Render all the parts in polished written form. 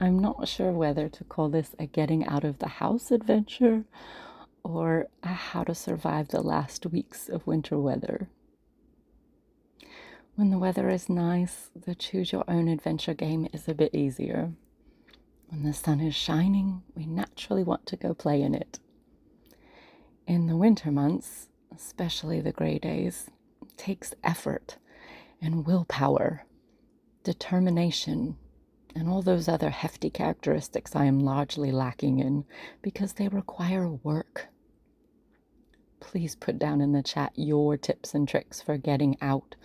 I'm not sure whether to call this a getting out of the house adventure or a how to survive the last weeks of winter weather. When the weather is nice, the choose your own adventure game is a bit easier. When the sun is shining, we naturally want to go play in it. In the winter months, especially the gray days, it takes effort and willpower, determination, and all those other hefty characteristics I am largely lacking in because they require work. Please put down in the chat your tips and tricks for getting out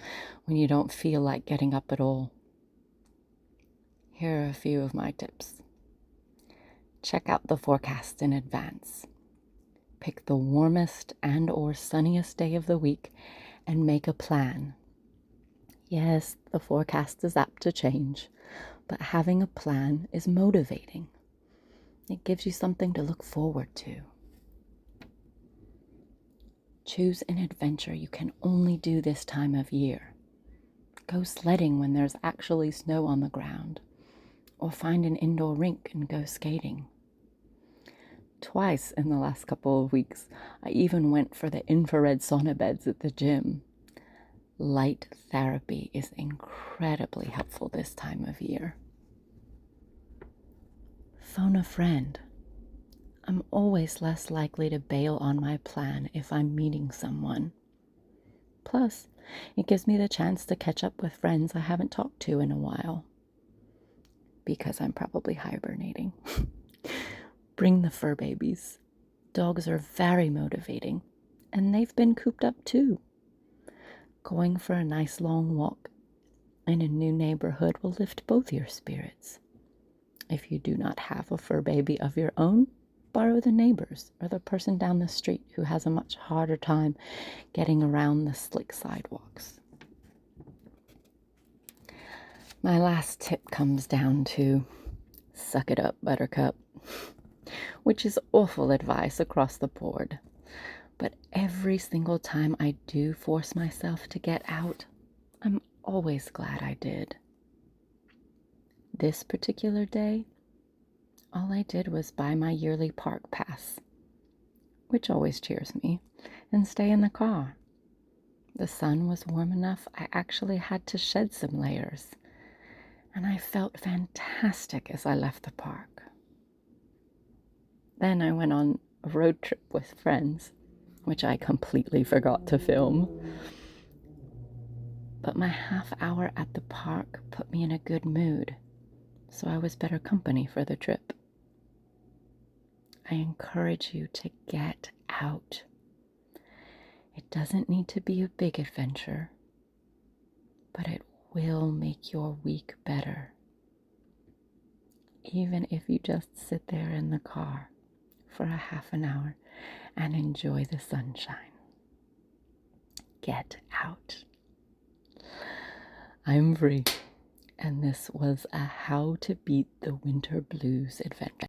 when you don't feel like getting up at all. Here are a few of my tips. Check out the forecast in advance. Pick the warmest and/or sunniest day of the week and make a plan. Yes, the forecast is apt to change, but having a plan is motivating. It gives you something to look forward to. Choose an adventure you can only do this time of year. Go sledding when there's actually snow on the ground, or find an indoor rink and go skating. Twice in the last couple of weeks, I even went for the infrared sauna beds at the gym. Light therapy is incredibly helpful this time of year. Phone a friend. I'm always less likely to bail on my plan if I'm meeting someone. Plus, it gives me the chance to catch up with friends I haven't talked to in a while. Because I'm probably hibernating. Bring the fur babies. Dogs are very motivating, and they've been cooped up too. Going for a nice long walk in a new neighborhood will lift both your spirits. If you do not have a fur baby of your own, borrow the neighbor's or the person down the street who has a much harder time getting around the slick sidewalks. My last tip comes down to suck it up, buttercup, which is awful advice across the board. But every single time I do force myself to get out, I'm always glad I did. This particular day, all I did was buy my yearly park pass, which always cheers me, and stay in the car. The sun was warm enough I actually had to shed some layers, and I felt fantastic as I left the park. Then I went on a road trip with friends, which I completely forgot to film. But my half hour at the park put me in a good mood, so I was better company for the trip. I encourage you to get out. It doesn't need to be a big adventure, but it will make your week better. Even if you just sit there in the car for a half an hour and enjoy the sunshine. Get out. I'm Free, and this was a How to Beat the Winter Blues adventure.